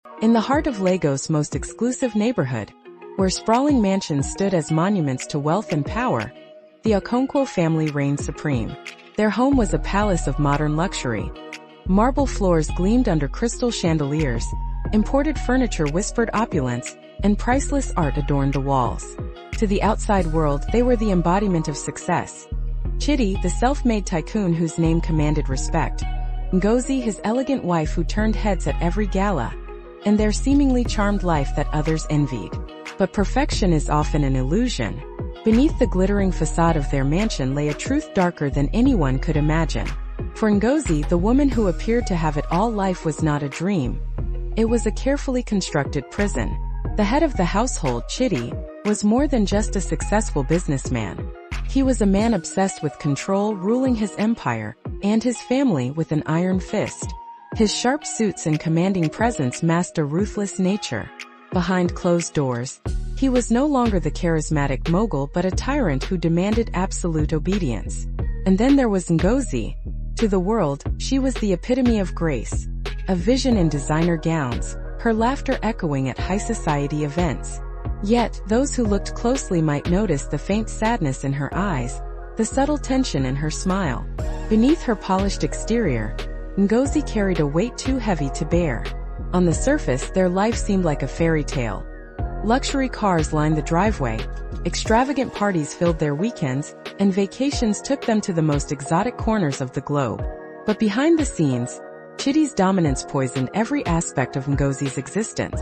In the heart of Lagos' most exclusive neighborhood, where sprawling mansions stood as monuments to wealth and power, the Okonkwo family reigned supreme. Their home was a palace of modern luxury. Marble floors gleamed under crystal chandeliers, imported furniture whispered opulence, and priceless art adorned the walls. To the outside world, they were the embodiment of success. Chidi, the self-made tycoon whose name commanded respect. Ngozi, his elegant wife who turned heads at every gala. And their seemingly charmed life that others envied. But perfection is often an illusion. Beneath the glittering facade of their mansion lay a truth darker than anyone could imagine. For Ngozi, the woman who appeared to have it all, life was not a dream. It was a carefully constructed prison. The head of the household, Chidi, was more than just a successful businessman. He was a man obsessed with control, ruling his empire, and his family with an iron fist. His sharp suits and commanding presence masked a ruthless nature. Behind closed doors, he was no longer the charismatic mogul but a tyrant who demanded absolute obedience. And then there was Ngozi. To the world, she was the epitome of grace, a vision in designer gowns, her laughter echoing at high society events. Yet, those who looked closely might notice the faint sadness in her eyes, the subtle tension in her smile. Beneath her polished exterior, Ngozi carried a weight too heavy to bear. On the surface, their life seemed like a fairy tale. Luxury cars lined the driveway, extravagant parties filled their weekends, and vacations took them to the most exotic corners of the globe. But behind the scenes, Chidi's dominance poisoned every aspect of Ngozi's existence.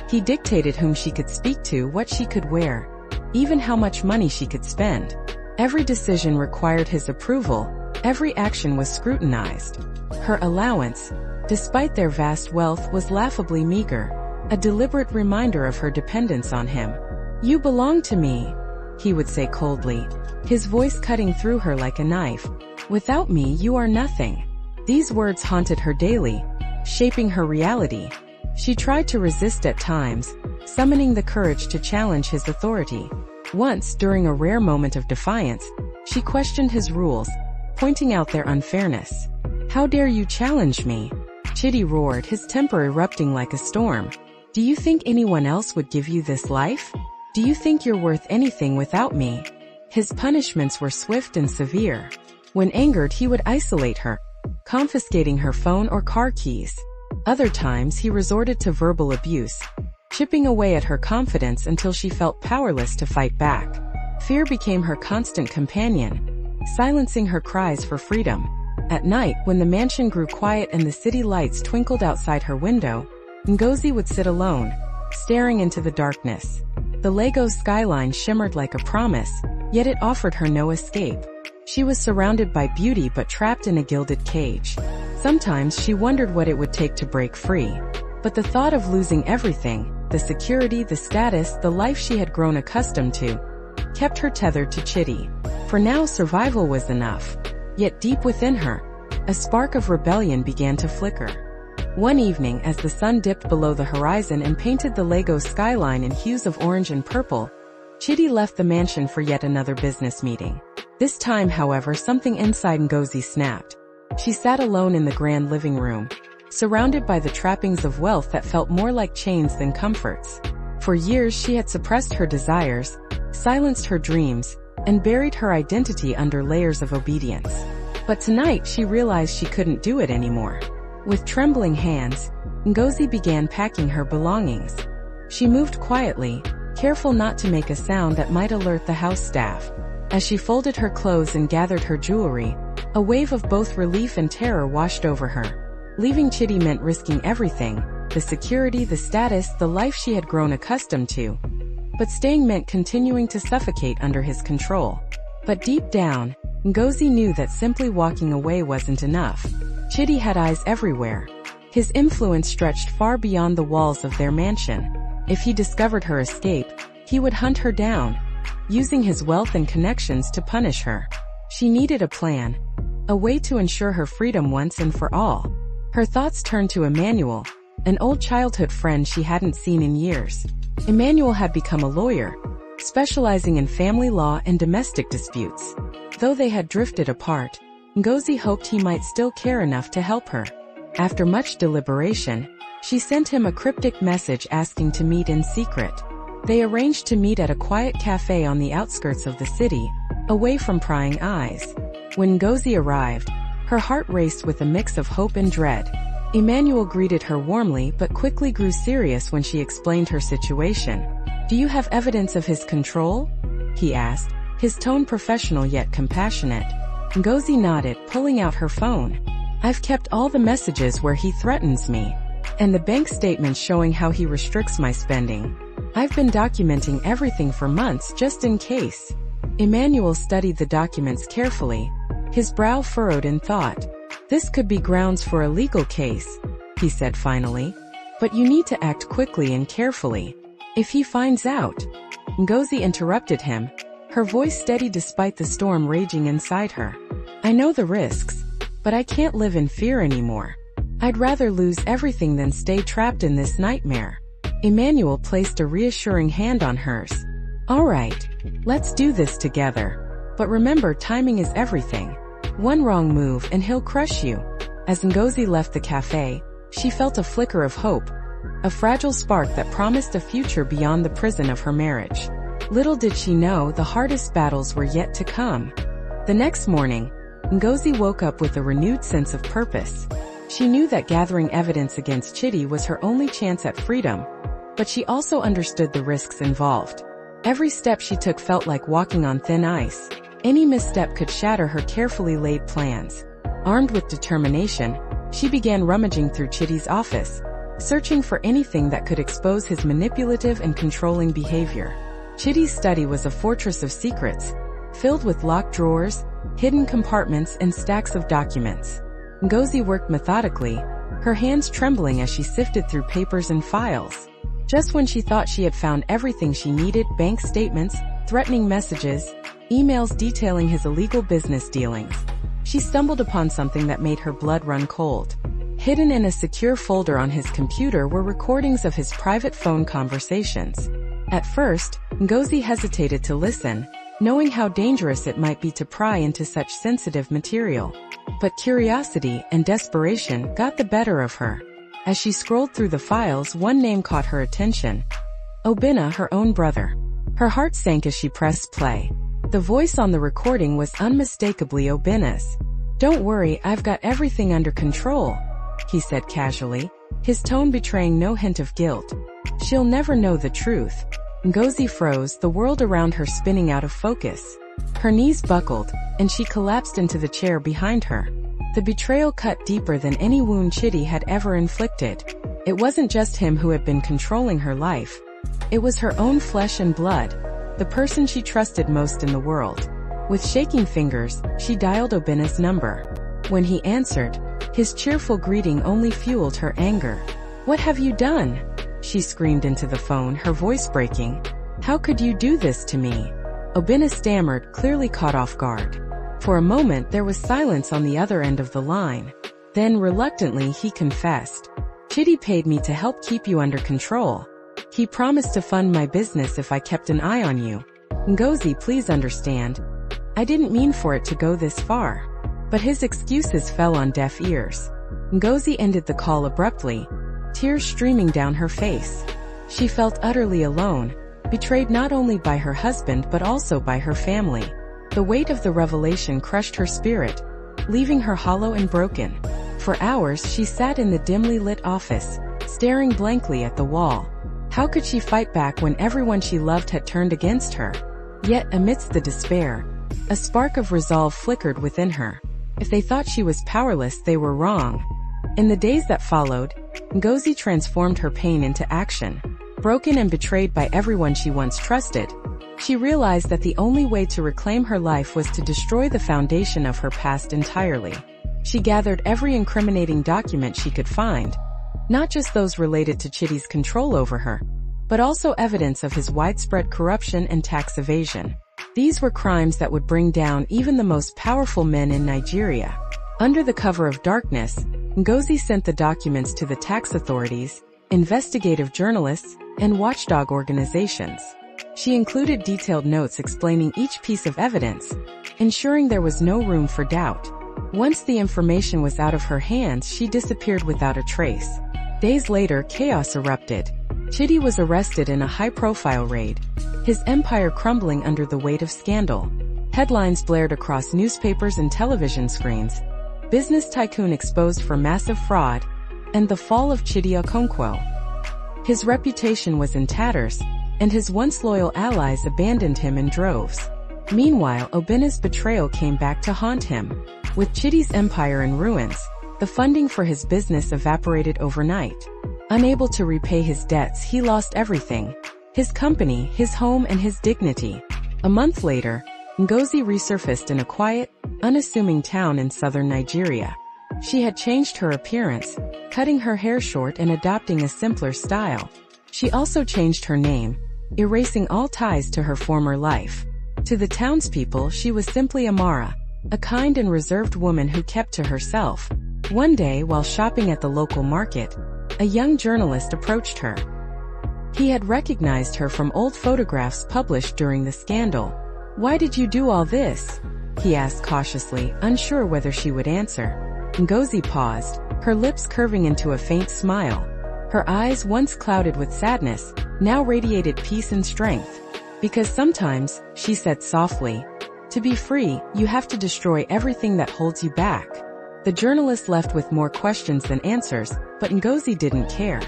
He dictated whom she could speak to, what she could wear, even how much money she could spend. Every decision required his approval, every action was scrutinized. Her allowance, despite their vast wealth, was laughably meager, a deliberate reminder of her dependence on him. "You belong to me," he would say coldly, his voice cutting through her like a knife. "Without me, you are nothing." These words haunted her daily, shaping her reality. She tried to resist at times, summoning the courage to challenge his authority. Once, during a rare moment of defiance, she questioned his rules, pointing out their unfairness. "How dare you challenge me?" Chidi roared, his temper erupting like a storm. "Do you think anyone else would give you this life? Do you think you're worth anything without me?" His punishments were swift and severe. When angered, he would isolate her, confiscating her phone or car keys. Other times, he resorted to verbal abuse, chipping away at her confidence until she felt powerless to fight back. Fear became her constant companion, silencing her cries for freedom. At night, when the mansion grew quiet and the city lights twinkled outside her window, Ngozi would sit alone, staring into the darkness. The Lagos skyline shimmered like a promise, yet it offered her no escape. She was surrounded by beauty but trapped in a gilded cage. Sometimes she wondered what it would take to break free. But the thought of losing everything, the security, the status, the life she had grown accustomed to, kept her tethered to Chidi. For now, survival was enough. Yet deep within her, a spark of rebellion began to flicker. One evening, as the sun dipped below the horizon and painted the Lagos skyline in hues of orange and purple, Chidi left the mansion for yet another business meeting. This time, however, something inside Ngozi snapped. She sat alone in the grand living room, surrounded by the trappings of wealth that felt more like chains than comforts. For years she had suppressed her desires, silenced her dreams, and buried her identity under layers of obedience. But tonight she realized she couldn't do it anymore. With trembling hands, Ngozi began packing her belongings. She moved quietly, careful not to make a sound that might alert the house staff. As she folded her clothes and gathered her jewelry, a wave of both relief and terror washed over her. Leaving Chidi meant risking everything, the security, the status, the life she had grown accustomed to. But staying meant continuing to suffocate under his control. But deep down, Ngozi knew that simply walking away wasn't enough. Chidi had eyes everywhere. His influence stretched far beyond the walls of their mansion. If he discovered her escape, he would hunt her down, using his wealth and connections to punish her. She needed a plan, a way to ensure her freedom once and for all. Her thoughts turned to Emmanuel, an old childhood friend she hadn't seen in years. Emmanuel had become a lawyer, specializing in family law and domestic disputes. Though they had drifted apart, Ngozi hoped he might still care enough to help her. After much deliberation, She sent him a cryptic message asking to meet in secret. They arranged to meet at a quiet cafe on the outskirts of the city, away from prying eyes. When Ngozi arrived, her heart raced with a mix of hope and dread. Emmanuel greeted her warmly but quickly grew serious when she explained her situation. "Do you have evidence of his control?" he asked, his tone professional yet compassionate. Ngozi nodded, pulling out her phone. "I've kept all the messages where he threatens me, and the bank statements showing how he restricts my spending. I've been documenting everything for months just in case." Emmanuel studied the documents carefully, his brow furrowed in thought. "This could be grounds for a legal case," he said finally. "But you need to act quickly and carefully. If he finds out—" Ngozi interrupted him, her voice steady despite the storm raging inside her. "I know the risks, but I can't live in fear anymore. I'd rather lose everything than stay trapped in this nightmare." Emmanuel placed a reassuring hand on hers. "All right, let's do this together. But remember, timing is everything. One wrong move and he'll crush you." As Ngozi left the cafe, she felt a flicker of hope, a fragile spark that promised a future beyond the prison of her marriage. Little did she know the hardest battles were yet to come. The next morning, Ngozi woke up with a renewed sense of purpose. She knew that gathering evidence against Chidi was her only chance at freedom, but she also understood the risks involved. Every step she took felt like walking on thin ice. Any misstep could shatter her carefully laid plans. Armed with determination, she began rummaging through Chidi's office, searching for anything that could expose his manipulative and controlling behavior. Chidi's study was a fortress of secrets, filled with locked drawers, hidden compartments, and stacks of documents. Ngozi worked methodically, her hands trembling as she sifted through papers and files. Just when she thought she had found everything she needed, bank statements, threatening messages, emails detailing his illegal business dealings, she stumbled upon something that made her blood run cold. Hidden in a secure folder on his computer were recordings of his private phone conversations. At first, Ngozi hesitated to listen, knowing how dangerous it might be to pry into such sensitive material. But curiosity and desperation got the better of her. As she scrolled through the files, one name caught her attention. Obinna, her own brother. Her heart sank as she pressed play. The voice on the recording was unmistakably Obinna's. "Don't worry, I've got everything under control," he said casually, his tone betraying no hint of guilt. "She'll never know the truth." Ngozi froze, the world around her spinning out of focus. Her knees buckled, and she collapsed into the chair behind her. The betrayal cut deeper than any wound Chidi had ever inflicted. It wasn't just him who had been controlling her life. It was her own flesh and blood, the person she trusted most in the world. With shaking fingers, she dialed Obinna's number. When he answered, his cheerful greeting only fueled her anger. "What have you done?" she screamed into the phone, her voice breaking. "How could you do this to me?" Obinna stammered, clearly caught off guard. For a moment there was silence on the other end of the line. Then reluctantly he confessed. "Chidi paid me to help keep you under control. He promised to fund my business if I kept an eye on you. Ngozi, please understand. I didn't mean for it to go this far." But his excuses fell on deaf ears. Ngozi ended the call abruptly, tears streaming down her face. She felt utterly alone, betrayed not only by her husband but also by her family. The weight of the revelation crushed her spirit, leaving her hollow and broken. For hours she sat in the dimly lit office, staring blankly at the wall. How could she fight back when everyone she loved had turned against her? Yet amidst the despair, a spark of resolve flickered within her. If they thought she was powerless, they were wrong. In the days that followed, Ngozi transformed her pain into action. Broken and betrayed by everyone she once trusted, she realized that the only way to reclaim her life was to destroy the foundation of her past entirely. She gathered every incriminating document she could find, not just those related to Chidi's control over her, but also evidence of his widespread corruption and tax evasion. These were crimes that would bring down even the most powerful men in Nigeria. Under the cover of darkness, Ngozi sent the documents to the tax authorities, investigative journalists, and watchdog organizations. She included detailed notes explaining each piece of evidence, ensuring there was no room for doubt. Once the information was out of her hands, she disappeared without a trace. Days later, chaos erupted. Chidi was arrested in a high-profile raid, his empire crumbling under the weight of scandal. Headlines blared across newspapers and television screens. Business tycoon exposed for massive fraud, and the fall of Chidi Okonkwo. His reputation was in tatters, and his once loyal allies abandoned him in droves. Meanwhile, Obina's betrayal came back to haunt him. With Chidi's empire in ruins, the funding for his business evaporated overnight. Unable to repay his debts, he lost everything: his company, his home, and his dignity. A month later, Ngozi resurfaced in a quiet, unassuming town in southern Nigeria. She had changed her appearance, cutting her hair short and adopting a simpler style. She also changed her name, erasing all ties to her former life. To the townspeople, she was simply Amara, a kind and reserved woman who kept to herself. One day, while shopping at the local market, a young journalist approached her. He had recognized her from old photographs published during the scandal. "Why did you do all this?" he asked cautiously, unsure whether she would answer. Ngozi paused, her lips curving into a faint smile. Her eyes, once clouded with sadness, now radiated peace and strength. "Because sometimes," she said softly, "to be free, you have to destroy everything that holds you back." The journalist left with more questions than answers, but Ngozi didn't care.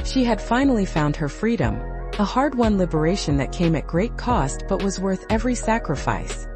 She had finally found her freedom, a hard-won liberation that came at great cost but was worth every sacrifice.